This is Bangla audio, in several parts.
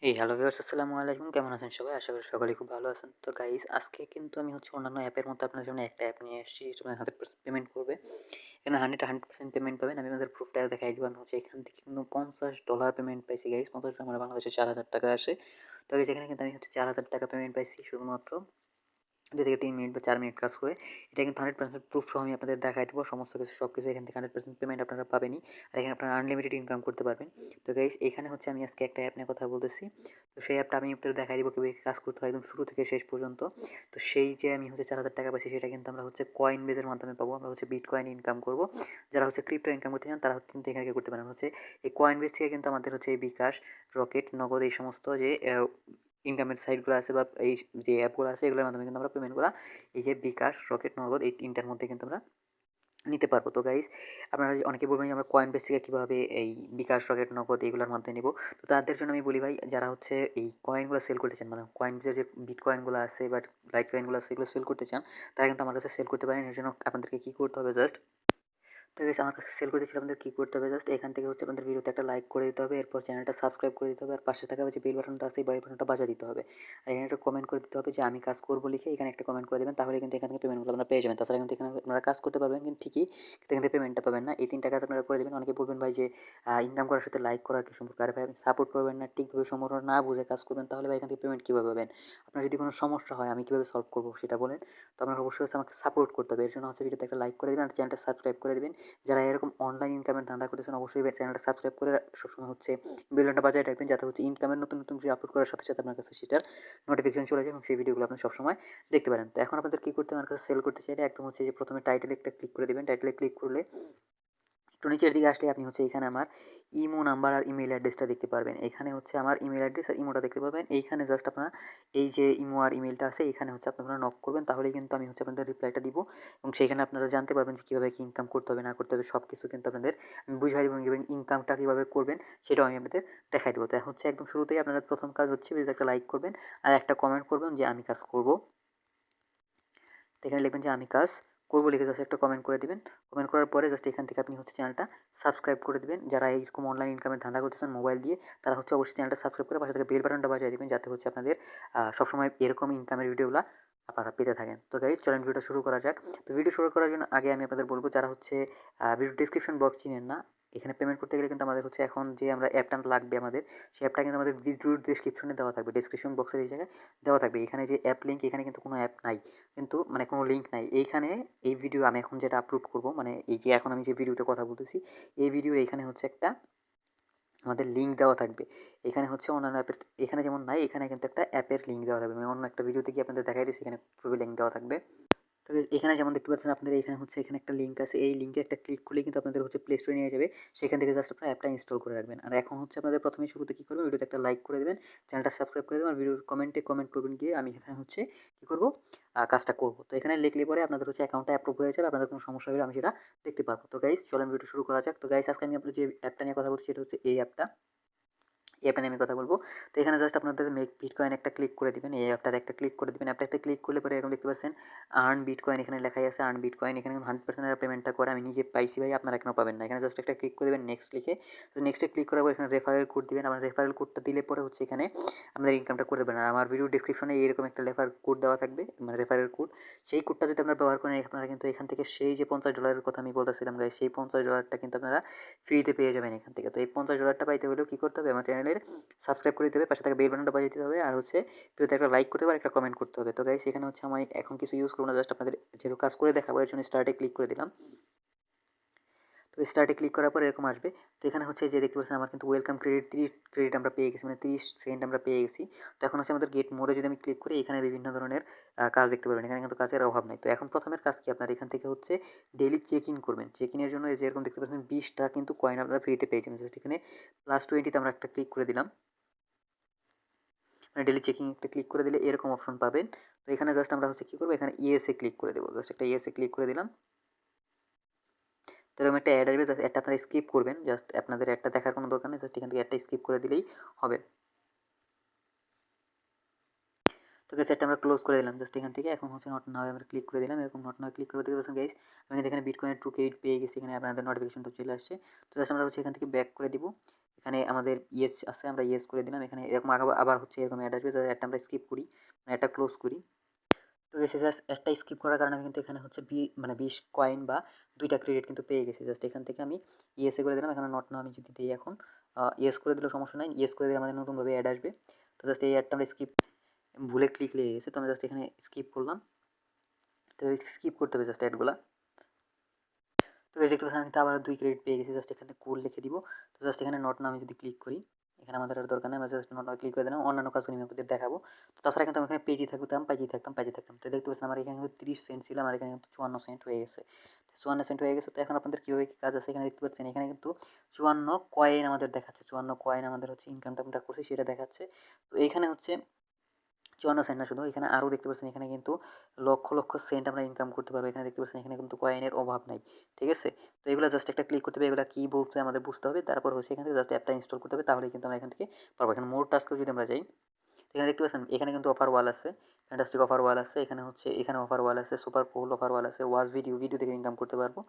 হ্যালো ভিউয়ার্স, আসসালামু আলাইকুম। কেমন আছেন সবাই? আশা করি সকলেই খুব ভালো আছেন। তো গাইস, আজকে কিন্তু আমি অন্যান্য অ্যাপের মতো আপনাদের জন্য একটা অ্যাপ নিয়ে এসেছি, যেটা 100% পেমেন্ট করবে। এখানে 100% পেমেন্ট পাবেন। আমি আপনাদের প্রুফটা দেখাই দিব। আমি এখান থেকে কিন্তু $50 পেমেন্ট পাইছি গাইস। $50 মানে বাংলাদেশে 4000 টাকা আসে। তো গাইস, এখানে কিন্তু আমি 4000 টাকা পেমেন্ট পাইছি শুধুমাত্র 2 থেকে 3 মিনিট বা 4 মিনিট কাজ করে। এটা কিন্তু 100% প্রুফ সহ আমি আপনাদের দেখাই দেবো। সমস্ত কিছু সবকিছু এখান থেকে 100% পেমেন্ট আপনারা পাবেনই। আর এখানে আপনারা আনলিমিটেড ইনকাম করতে পারবেন। তো গাইস, এখানে আমি আজকে একটা অ্যাপ নিয়ে কথা বলতেছি। তো সেই অ্যাপটা আমি আপনাদের দেখাই দিব কীভাবে কাজ করতে হয় একদম শুরু থেকে শেষ পর্যন্ত। তো সেই যে আমি 4000 টাকা পাইছি, সেটা কিন্তু আমরা কয়েন বেজের মাধ্যমে পাবো। আমরা বিটকয়েন ইনকাম করব। যারা ক্রিপ্টো ইনকাম করতে চান তারা কিন্তু এখানে করতে পারেন। এই কয়েন বেজ থেকে কিন্তু আমাদের এই বিকাশ, রকেট, নগদ এই সমস্ত যে ইনকামের সাইটগুলো আছে বা এই যে অ্যাপগুলো আছে, এগুলোর মাধ্যমে কিন্তু আমরা পেমেন্টগুলো এই যে বিকাশ, রকেট, নগদ এই 3টার মধ্যে কিন্তু আমরা নিতে পারবো। তো গাইস, আপনারা অনেকে বলবেন যে আমরা কয়েন বেস থেকে কীভাবে এই বিকাশ, রকেট, নগদ এগুলোর মাধ্যমে নিব। তো তাদের জন্য আমি বলি ভাই, যারা এই কয়েনগুলো সেল করতে চান, মানে কয়েন বেসের যে বিটকয়েনগুলো আছে বা লাইট কয়েনগুলো আছে, এগুলো সেল করতে চান, তারা কিন্তু আমার কাছে সেল করতে পারেন। এর জন্য আপনাদেরকে কী করতে হবে, জাস্ট তো গাইস, আমার কাছে সেল করতে চাইলে আপনাদের কী করতে হবে, জাস্ট এখান থেকে আপনাদের ভিডিওতে একটা লাইক করে দিতে হবে, এরপর চ্যানেলটা সাবস্ক্রাইব করে দিতে হবে, আর পাশে থাকা যে বেল বাটনটা আছে, এই বেল বাটনটা বাজিয়ে দিতে হবে। আর এখানে একটা কমেন্ট করে দিতে হবে যে আমি কাজ করবো লিখে, এখানে একটা কমেন্ট করে দেবেন। তাহলে কিন্তু এখান থেকে পেমেন্টগুলো আপনারা পেয়ে যাবেন। তাছাড়া কিন্তু এখানে আপনারা কাজ করতে পারবেন, কিন্তু ঠিকই কিন্তু এখান থেকে পেমেন্টটা পাবেন না। এই 3টা কাজ আপনারা করে দেবেন। অনেকে বলবেন ভাই যে ইনকাম করার সাথে লাইক করার কি সম্পর্ক? আরে ভাই, আপনি সাপোর্ট করবেন না, ঠিকভাবে সম্পূর্ণ না বুঝে কাজ করবেন, তাহলে ভাই এখান থেকে পেমেন্ট কীভাবে পাবেন? আপনার যদি কোনো সমস্যা হয়, আমি কীভাবে সলভ করবো সেটা বলেন। তো আপনার অবশ্যই আমাকে সাপোর্ট করতে হবে। এর জন্য ভিডিওতে একটা লাইক করে দেবেন আর চ্যানেলটা সাবস্ক্রাইব করে দেবেন। যারা এরকম অনলাইন ইনকামের ধান্দা করতেছেন, অবশ্যই চ্যানেলটা সাবস্ক্রাইব করে সবসময় বেল বাটনটা বাজায় রাখবেন, যাতে ইনকামের নতুন নতুন ভিডিও আপলোড করার সাথে সাথে আপনার কাছে সেটার নোটিফিকেশন চলে যায় এবং সেই ভিডিওগুলো আপনি সবসময় দেখতে পারেন। তো এখন আপনাদের কী করতে হবে, আমার কাছে সেল করতে চাইলে একদম যে প্রথমে টাইটেলে একটা ক্লিক করে দেবেন। টাইটেলে ক্লিক করলে একটু নিচের দিকে আসলে আপনি এখানে আমার ইমো নাম্বার আর ইমেল অ্যাড্রেসটা দেখতে পারবেন। এখানে আমার ইমেল অ্যাড্রেস আর ইমোটা দেখতে পারবেন। এইখানে জাস্ট আপনারা এই যে ইমো আর ইমেলটা আছে, এখানে আপনারা নক করবেন। তাহলেই কিন্তু আমি আপনাদের রিপ্লাইটা দিব এবং সেইখানে আপনারা জানতে পারবেন যে কীভাবে কী ইনকাম করতে হবে না করতে হবে, সব কিছু কিন্তু আপনাদের আমি বুঝাই দেবো এবং ইনকামটা কীভাবে করবেন সেটাও আমি আপনাদের দেখাই দেবো। তো একদম শুরুতেই আপনারা প্রথম কাজ ভিডিওতে একটা লাইক করবেন আর একটা কমেন্ট করবেন যে আমি কাজ করব। তো এখানে লিখবেন যে আমি কাজ করবো লিখে জাস্ট একটা কমেন্ট করে দিবেন। কমেন্ট করার পরে জাস্ট এখান থেকে আপনি চ্যানেলটা সাবস্ক্রাইব করে দিবেন। যারা এইরকম অনলাইন ইনকামের ধান্দা করতেছেন মোবাইল দিয়ে, তারা অবশ্যই চ্যানেলটা সাবস্ক্রাইব করে পাশে থেকে বেল বাটনটা বাজিয়ে দিবেন, যাতে আপনাদের সবসময় এরকম ইনকামের ভিডিওগুলো আপনারা পেতে থাকেন। তো গাইজ, চলেন ভিডিওটা শুরু করা যাক। তো ভিডিও শুরু করার জন্য আগে আমি আপনাদের বলবো, যারা ভিডিও ডিসক্রিপশন বক্স চিনেন না, এখানে পেমেন্ট করতে গেলে কিন্তু আমাদের এখন যে আমরা অ্যাপটা লাগবে, আমাদের সেই অ্যাপটা কিন্তু আমাদের ভিডিওর ডিসক্রিপশনে দেওয়া থাকবে। ডিসক্রিপশন বক্সের এই জায়গায় দেওয়া থাকবে। এখানে যে অ্যাপ লিঙ্ক, এখানে কিন্তু কোনো অ্যাপ নাই, কিন্তু মানে কোনো লিঙ্ক নাই এইখানে। এই ভিডিও আমি এখন যেটা আপলোড করব, মানে এই যে এখন আমি যে ভিডিওতে কথা বলতেছি, এই ভিডিওর এখানে একটা আমাদের লিঙ্ক দেওয়া থাকবে। এখানে অন্যান্য অ্যাপের এখানে যেমন নাই, এখানে কিন্তু একটা অ্যাপের লিঙ্ক দেওয়া থাকবে। আমি অন্য একটা ভিডিওতে গিয়ে আপনাদের দেখাই দিচ্ছি, এখানে পুরো লিঙ্ক দেওয়া থাকবে। তো এখানে যেমন দেখতে পাচ্ছেন আপনাদের, এখানে এখানে একটা লিঙ্ক আছে। এই লিঙ্কে একটা ক্লিক করলে কিন্তু আপনাদের প্লে স্টোরে নিয়ে যাবে। সেখান থেকে জাস্ট আপনারা অ্যাপটা ইনস্টল করে রাখবেন। আর এখন আপনাদের প্রথমে শুরুতে কী করবেন, ভিডিওতে একটা লাইক করে দেবেন, চ্যানেলটা সাবস্ক্রাইব করে দেবেন আর ভিডিওর কমেন্টে কমেন্ট করবেন গিয়ে আমি এখানে কী করবো, কাজটা করবো। তো এখানে লিখলে পরে আপনাদের অ্যাকাউন্টটা অ্যাপ্রুভ হয়ে যাবে। আপনাদের কোনো সমস্যা হলে আমি সেটা দেখতে পারবো। তো গাইস, চলেন ভিডিও শুরু করা যাক। তো গাইস, আজকে আমি আপনাদের যে অ্যাপটা নিয়ে কথা বলছি, সেটা এই অ্যাপটা। এই অ্যাপটা নিয়ে আমি কথা বলবো। তো এখানে জাস্ট আপনাদের মেক বিটকয়েন একটা ক্লিক করে দিবেন। এই অ্যাপটাতে একটা ক্লিক করে দিবেন। অ্যাপটাতে ক্লিক করলে পরে এরকম দেখতে পাচ্ছেন আর্ন বিটকয়েন, এখানে লেখাই আছে আর্ন বিটকয়েন। এখানে 100% পেমেন্টটা করে আমি নিজে পাইছি ভাই, আপনারা এখনও পাবেন না। এখানে জাস্ট একটা ক্লিক করে দেবেন নেক্সট লিখে। তো নেক্সটে ক্লিক করার পর এখানে রেফারেল কোড দিবেন। আমার রেফারেল কোডটা দিলে পরে এখানে আপনাদের ইনকামটা করে দেবেন। আর আমার ভিডিও ডিসক্রিপশনে এরকম একটা রেফারেল কোড দেওয়া থাকবে, মানে রেফারেল কোড। সেই কোডটা যদি আপনারা ব্যবহার করেন, আপনারা কিন্তু এখান থেকে সেই যে $50 কথা আমি বলতেছিলাম গাইস, সেই $50 কিন্তু আপনারা ফ্রিতে পেয়ে যাবেন এখান থেকে। তো এই $50 পাইতে হলেও কী করতে হবে, আমার চ্যানেলের সাবস্ক্রাইব করে দিতে হবে, পাশে থেকে বেল বাটনটা বাজিয়ে দিতে হবে, আর ভিডিওতে একটা লাইক করতে হবে আর একটা কমেন্ট করতে হবে। তো গাইস, এখানে আমি এখন কিছু ইউজ করবো না, জাস্ট আপনাদের যেহেতু কাজ করে দেখাবো, এর জন্য স্টার্টে ক্লিক করে দিলাম। তো স্টার্টে ক্লিক করার পর এরকম আসবে। তো এখানে যে দেখতে পাচ্ছেন আমার কিন্তু ওয়েলকাম ক্রেডিট 30 ক্রেডিট আমরা পেয়ে গেছি, মানে 30 সেন্ট আমরা পেয়ে গেছি। তো এখন আমাদের গেট মোড়ে যদি আমি ক্লিক করি, এখানে বিভিন্ন ধরনের কাজ দেখতে পারবেন। এখানে কিন্তু কাজের অভাব নেই। তো এখন প্রথমের কাজ কি, আপনার এখান থেকে ডেইলি চেক ইন করবেন। চেক ইনের জন্য যেরকম দেখতে পাচ্ছেন 20টা কিন্তু কয়েন আপনারা ফ্রিতে পেয়ে যাবেন। জাস্ট এখানে +20তে আমরা একটা ক্লিক করে দিলাম, মানে ডেলি চেকিং একটা ক্লিক করে দিলে এরকম অপশন পাবেন। তো এখানে জাস্ট আমরা কী করবো, এখানে ইএসএ ক্লিক করে দেবো। জাস্ট একটা ইএসএ ক্লিক করে দিলাম। তো এরকম একটা অ্যাড আসবে, জাস্ট একটা আপনারা স্কিপ করবেন। জাস্ট আপনাদের একটা দেখার কোনো দরকার নেই, জাস্ট এখান থেকে একটা স্কিপ করে দিলেই হবে। তো গাইস, এটা আমরা ক্লোজ করে দিলাম। জাস্ট এখান থেকে এখন নট নাও আমরা ক্লিক করে দিলাম। এরকম নট নাও ক্লিক করে দিতে পারছেন গাইস, আমি এখানে বিটকয়েনের 2 ক্রেডিট পেয়ে গেছি। এখানে আপনাদের নোটিফিকেশনটা চলে আসছে। তো জাস্ট আমরা এখান থেকে ব্যাক করে দিব। এখানে আমাদের ইয়েস আছে, আমরা ইয়েস করে দিলাম। এখানে এরকম আবার হচ্ছে এরকম অ্যাড আসবে, একটা আমরা স্কিপ করি, মানে একটা ক্লোজ করি। তো গেছে জাস্ট একটা স্কিপ করার কারণে আমি কিন্তু এখানে হচ্ছে মানে 20 কয়েন বা 2টা ক্রেডিট কিন্তু পেয়ে গেছি। জাস্ট এখান থেকে আমি ইয়েসে করে দিলাম। এখানে নট নাও আমি যদি দিই এখন ইয়েস করে দিলেও সমস্যা নাই, ইয়েস করে দিলে আমাদের নতুনভাবে অ্যাড আসবে। তো জাস্ট এই অ্যাডটা আমরা স্কিপ, ভুলে ক্লিক লেগে গেছে, তো আমি জাস্ট এখানে স্কিপ করলাম। তো স্কিপ করতে হবে জাস্ট অ্যাডগুলা। তো এই দেখতে পাচ্ছেন আমি তো আবার 2 ক্রেডিট পেয়ে গেছি। জাস্ট এখানে কোড লিখে দিব। তো জাস্ট এখানে নট নাও আমি যদি ক্লিক করি, এখানে আমাদের আর দরকার নেই, আমরা জাস্ট নট নাও ক্লিক করে দিলাম। অন্যান্য কাজগুলো আমি আপনাদের দেখাবো। তো তাছাড়া কিন্তু আমি এখানে পেজেই থাকতাম, পেজেই থাকতাম। তো দেখতে পাচ্ছেন আমার এখানে কিন্তু 30 সেন্ট ছিল, আমার এখানে কিন্তু 54 সেন্ট হয়ে গেছে। 54 সেন্ট হয়ে গেছে। তো এখন আপনাদের কীভাবে কী কাজ আছে এখানে দেখতে পাচ্ছেন, এখানে কিন্তু 54 কয়েন আমাদের দেখাচ্ছে। 54 কয়েন আমাদের হচ্ছে ইনকামটা আমরা করছি সেটা দেখাচ্ছে। তো এইখানে হচ্ছে 54 সেন্ট না, শুধু এখানে আরও দেখতে পাচ্ছেন এখানে কিন্তু লক্ষ লক্ষ সেন্ট আমরা ইনকাম করতে পারবো। এখানে দেখতে পাচ্ছেন এখানে কিন্তু কয়েনের অভাব নাই, ঠিক আছে। তো এগুলো জাস্ট একটা ক্লিক করতে হবে, এগুলো কী বলছে আমাদের বুঝতে হবে, তারপর হচ্ছে এখান থেকে জাস্ট অ্যাপটা ইনস্টল করতে হবে, তাহলেই কিন্তু আমরা এখান থেকে পারবো। এখানে মোর টাস্কেও যদি আমরা যাই, এখানে দেখতে পাচ্ছেন এখানে কিন্তু অফার ওয়াল আছে, ফ্যান্টাস্টিক অফার ওয়াল আছে, এখানে হচ্ছে এখানে অফার ওয়াল আছে, সুপার কুল অফার ওয়াল আছে, ওয়াচ ভিডিও থেকে ইনকাম করতে পারবো,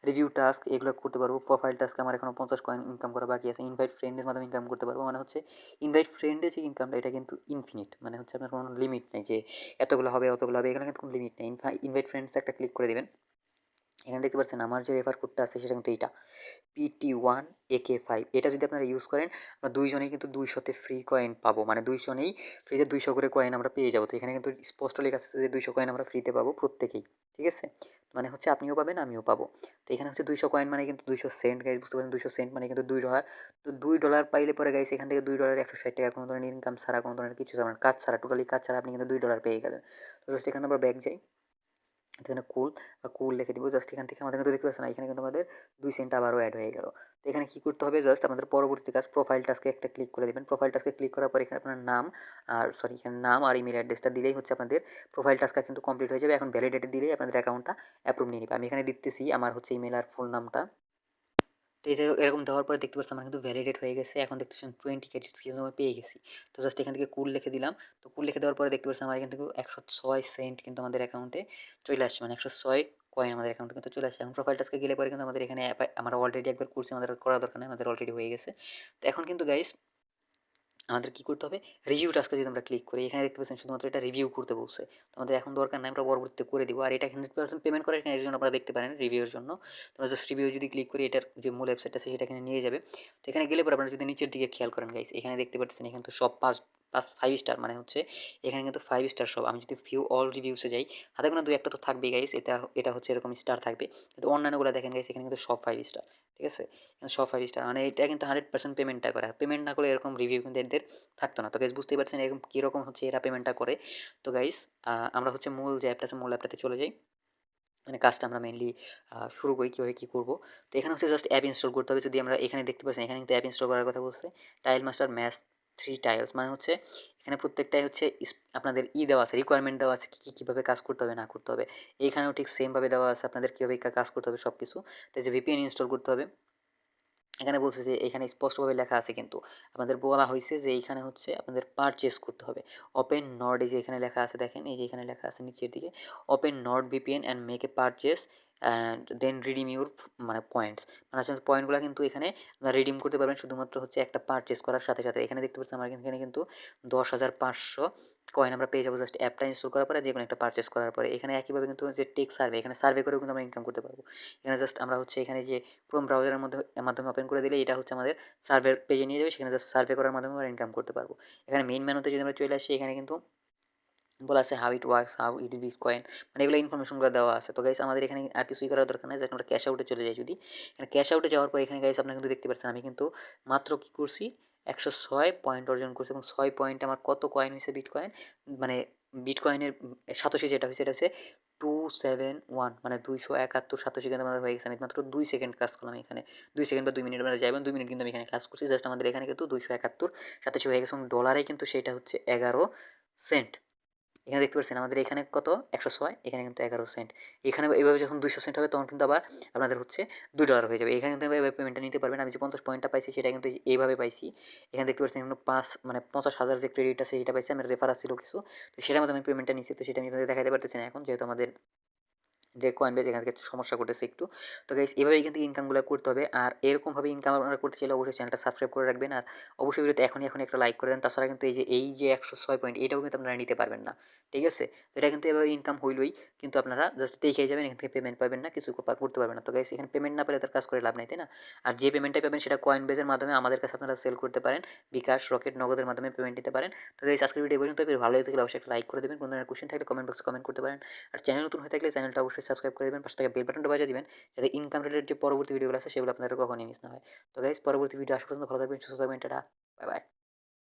রিভিউ টাস্ক এগুলো করতে পারবো, প্রোফাইল টাস্ক আমার এখনো 50 কয়েন ইনকাম করা বাকি আছে, ইনভাইট ফ্রেন্ডের মাধ্যমে ইনকাম করতে পারবো। মানে হচ্ছে ইনভাইট ফ্রেন্ডের যে ইনকামটা এটা কিন্তু ইনফিনিট, মানে হচ্ছে আপনার কোনো লিমিট নেই যে এতগুলো হবে অতগুলো হবে, এখানে কিন্তু কোনো লিমিট নেই। ইনভাইট ফ্রেন্ডস একটা ক্লিক করে দেবেন। এখানে দেখতে পাচ্ছেন আমার যে রেফার কোডটা আছে সেটা কিন্তু এইটা PT1AK5, এটা যদি আপনারা ইউজ করেন আমরা দুইজনেই কিন্তু 200তে ফ্রি কয়েন পাবো, মানে দুইজনেই ফ্রিতে 200 করে কয়েন আমরা পেয়ে যাবো। তো এখানে কিন্তু স্পষ্ট লেখা আছে যে 200 কয়েন আমরা ফ্রিতে পাবো প্রত্যেকেই, ঠিক আছে। মানে হচ্ছে আপনিও পাবেন আমিও পাবো। তো এখানে হচ্ছে 200 কয়েন মানে কিন্তু 200 সেন্ট, গাইজ বুঝতে পারছেন, 200 সেন্ট মানে কিন্তু $2। তো $2 পাইলে পরে গাইজ এখান থেকে $2 160 কোনো ধরনের ইনকাম ছাড়া, কোনো ধরনের কিছু ছাড়া, কাজ ছাড়া, টোটালি কাজ ছাড়া আপনি কিন্তু $2 পেয়ে গেলেন। তো জাস্ট এখানে আমরা ব্যাক যাই, এখানে কুল বা কুল লিখে দিব। জাস্ট এখান থেকে আমাদের কিন্তু দেখতে পাচ্ছেন না, এখানে কিন্তু আমাদের 2 সেন্ট আবারও অ্যাড হয়ে গেল। তো এখানে কী করতে হবে, জাস্ট আমাদের পরবর্তী কাজ প্রোফাইল টাস্কে একটা ক্লিক করে দেবেন। প্রোফাইল টাস্কে ক্লিক করার পর এখানে আপনার নাম আর এখানে নাম আর ইমেল অ্যাড্রেসটা দিলেই হচ্ছে আপনাদের প্রোফাইল টাস্কটা কিন্তু কমপ্লিট হয়ে যাবে। এখন ভ্যালিডেটে দিলেই আপনাদের অ্যাকাউন্টটা অ্যাপ্রুভ নিয়ে নেবে। আমি এখানে দিতেছি আমার হচ্ছে ইমেল আর ফুল নামটা। তো এটা এরকম দেওয়ার পরে দেখতে পাচ্ছি আমার কিন্তু ভ্যালিডেট হয়ে গেছে। এখন দেখতে পাচ্ছেন 20 ক্রেডিটস কিন্তু আমি পেয়ে গেছি। তো জাস্ট এখান থেকে কুল লিখে দিলাম। তো কুল লিখে দেওয়ার পরে দেখতে পাচ্ছি আমার এখান থেকে 106 সেন্ট কিন্তু আমাদের অ্যাকাউন্টে চলে আসছে, মানে 106 কয়েন আমাদের অ্যাকাউন্টে কিন্তু চলে আসছে। এখন প্রোফাইল টাস্কে গেলে পরে কিন্তু আমাদের এখানে আমরা অলরেডি একবার করছি, আমাদের আর করার দরকার নেই, আমাদের অলরেডি হয়ে গেছে। তো এখন কিন্তু গাইস আমাদের কী করতে হবে, রিভিউ টাস্কে যদি আমরা ক্লিক করি, এখানে দেখতে পাচ্ছেন শুধুমাত্র এটা রিভিউ করতে বলছে। তো আমাদের এখন দরকার নাই, আমরা পরবর্তীতে করে দিব। আর এটা 100% পেমেন্ট করে এখানে, এর জন্য আপনারা দেখতে পারেন রিভিউর জন্য। তো আমরা জাস্ট রিভিউ যদি ক্লিক করি, এটার যে মূল ওয়েবসাইট আছে সেটা এখানে নিয়ে যাবে। তো এখানে গেলে পরে আপনারা যদি নিচের দিকে খেয়াল করেন গাইস, এখানে দেখতে পাচ্ছেন এখানে তো সব 5 স্টার, মানে হচ্ছে এখানে কিন্তু 5 স্টার সব। আমি যদি ভিউ অল রিভিউসে যাই, হাতে গোনা 2-1টা তো থাকবেই গাইস, এটা হচ্ছে এরকম স্টার থাকবে। কিন্তু অন্যান্যগুলো দেখেন গাইস, এখানে কিন্তু সব 5 স্টার, ঠিক আছে। এখানে সব 5 স্টার, মানে এটা কিন্তু 100% পেমেন্টটা করে। আর পেমেন্ট না করলে এরকম রিভিউ কিন্তু এদের থাকতো না। তো গাইস বুঝতেই পারছেন এরকম কীরকম হচ্ছে এরা পেমেন্টটা করে। তো গাইস আমরা হচ্ছে মূল যে অ্যাপটা আছে মূল অ্যাপটাতে চলে যাই, মানে কাজটা আমরা মেইনলি শুরু করি, কীভাবে কী করবো। তো এখানে হচ্ছে জাস্ট অ্যাপ ইনস্টল করতে হবে। যদি আমরা এখানে দেখতে পাচ্ছেন এখানে কিন্তু অ্যাপ ইনস্টল করার কথা বলছে, টাইল মাস্টার ম্যাথ 3 টাইলস, মানে হচ্ছে এখানে প্রত্যেকটাই হচ্ছে আপনাদের দেওয়া আছে, রিকোয়ারমেন্ট দেওয়া আছে কীভাবে কাজ করতে হবে না করতে হবে। এইখানেও ঠিক সেমভাবে দেওয়া আছে আপনাদের কীভাবে কাজ করতে হবে সব কিছু। তো যে ভিপিএন ইনস্টল করতে হবে, এখানে বলছে যে এখানে স্পষ্টভাবে লেখা আছে, কিন্তু আপনাদের বলা হয়েছে যে এইখানে হচ্ছে আপনাদের পারচেস করতে হবে। ওপেন নট, এই যে এখানে লেখা আছে দেখেন, এই যে এখানে লেখা আছে নিচের দিকে, open not VPN and make a purchase and then redeem your মানে পয়েন্টস, মানে আসলে পয়েন্টগুলো কিন্তু এখানে রিডিম করতে পারবেন শুধুমাত্র হচ্ছে একটা পারচেস করার সাথে সাথে। এখানে দেখতে পাচ্ছেন আমার এখানে কিন্তু 10,500 কয়েন আমরা পেয়ে যাবো জাস্ট অ্যাপটা ইনস্টল করার পরে, যে কোনো একটা পারচেস করার পরে। এখানে একইভাবে কিন্তু যে টেক সার্ভে, এখানে সার্ভে করেও কিন্তু আমরা ইনকাম করতে পারবো। এখানে জাস্ট আমরা হচ্ছে এখানে যে ক্রোম ব্রাউজারের মাধ্যমে ওপেন করে দিলে এটা হচ্ছে আমাদের সার্ভের পেজে নিয়ে যাবে, সেখানে জাস্ট সার্ভে করার মাধ্যমে আমরা ইনকাম করতে পারবো। এখানে মেইন মেনুতে যদি আমরা চলে আসি, এখানে কিন্তু বলা আছে how it works, how it is coin, মানে এগুলো ইনফরমেশনগুলো দেওয়া আছে। তো গাইস আমাদের এখানে আর কিছুই করার দরকার নেই, জাস্ট আমরা ক্যাশ আউটে চলে যাই। যদি এখানে ক্যাশ আউটে যাওয়ার পর এখানে গাইস আপনারা কিন্তু দেখতে পাচ্ছেন আমি কিন্তু মাত্র কী করছি, 106 পয়েন্ট অর্জন করছি, এবং 6 পয়েন্টে আমার কত কয়েন হয়েছে বিটকয়েন, মানে বিটকয়েনের সাতোশি যেটা হয়েছে এটা হচ্ছে 271, মানে 271 সাতোশি কিন্তু আমাদের হয়ে গেছে। আমি মাত্র 2 সেকেন্ড কাজ করলাম এখানে, 2 সেকেন্ড বা 2 মিনিট মানে যাবেন 2 মিনিট কিন্তু আমি এখানে কাজ করছি। জাস্ট আমাদের এখানে কিন্তু 271 সাতাশি হয়ে গেছে, এবং ডলারে কিন্তু সেটা হচ্ছে 11 সেন্ট। এখানে দেখতে পাচ্ছেন আমাদের এখানে কত 106, এখানে কিন্তু 11 সেন্ট। এখানে এইভাবে যখন 200 সেন্ট হবে তখন কিন্তু আবার আপনাদের হচ্ছে $2 হয়ে যাবে। এখানে কিন্তু এভাবে পেমেন্টটা নিতে পারবেন। আমি যে 50 পয়েন্টটা পাইছি সেটা কিন্তু এইভাবে পাইছি। এখানে দেখতে পাচ্ছেন এখানে 5 মানে 50,000 যে ক্রেডিট আছে সেটা পাইছি, আমার রেফার ছিল কিছু, তো সেটার মধ্যে আমি পেমেন্টটা নিচ্ছি। তো সেটা আমি আপনাদের দেখাতে পারতেছি না এখন, যেহেতু আমাদের যে কয়েনবেজ এখান থেকে সমস্যা করতেছে একটু। তো গাইস এভাবে এখান থেকে ইনকামগুলো করতে হবে। আর এরকমভাবে ইনকাম আপনারা করতে চাইলে অবশ্যই চ্যানেলটা সাবস্ক্রাইব করে রাখবেন। আর অবশ্যই ভিডিওতে এখনই একটা লাইক করে দেন। তাছাড়া কিন্তু এই যে 106 পয়েন্ট এটাও কিন্তু আপনারা নিতে পারবেন না। ঠিক আছে? তো এটা কিন্তু এভাবে ইনকাম হইলই, কিন্তু আপনারা জাস্ট দেখেই যাবেন, এখান থেকে পেমেন্ট পাবেন না, কিছু করতে পারবেন না। তো গাইস এখানে পেমেন্ট না পেলে তার কাজ করে লাভ নাই, তাই না? আর যে পেমেন্টটা পাবেন সেটা কয়েনবেজের মাধ্যমে আমাদের কাছে আপনারা সেল করতে পারেন। বিকাশ, রকেট, নগদের মাধ্যমে পেমেন্ট নিতে পারেন। তো গাইস আজকের ভিডিও পর্যন্ত। ভালো লেগে থাকলে অবশ্যই একটা লাইক করে দেবেন। কোনো ধরনের কোয়েশ্চেন থাকলে কমেন্ট বক্সে কমেন্ট করতে পারেন। আর চ্যানেল নতুন হয়ে থাকলে চ্যানেলটা অবশ্যই সাবস্ক্রাইব করে দেবেন, পাশে থাকা বেল বাটনটা বাজিয়ে দিবেন, যাতে ইনকাম রিলেটেড যে পরবর্তী ভিডিওগুলো আছে সেগুলো আপনাদের কখনোই মিস না হয়। তো গাইস পরবর্তী ভিডিও আসা পর্যন্ত ভালো থাকবেন, সুস্থ থাকবেন, টাটা, বাই বাই।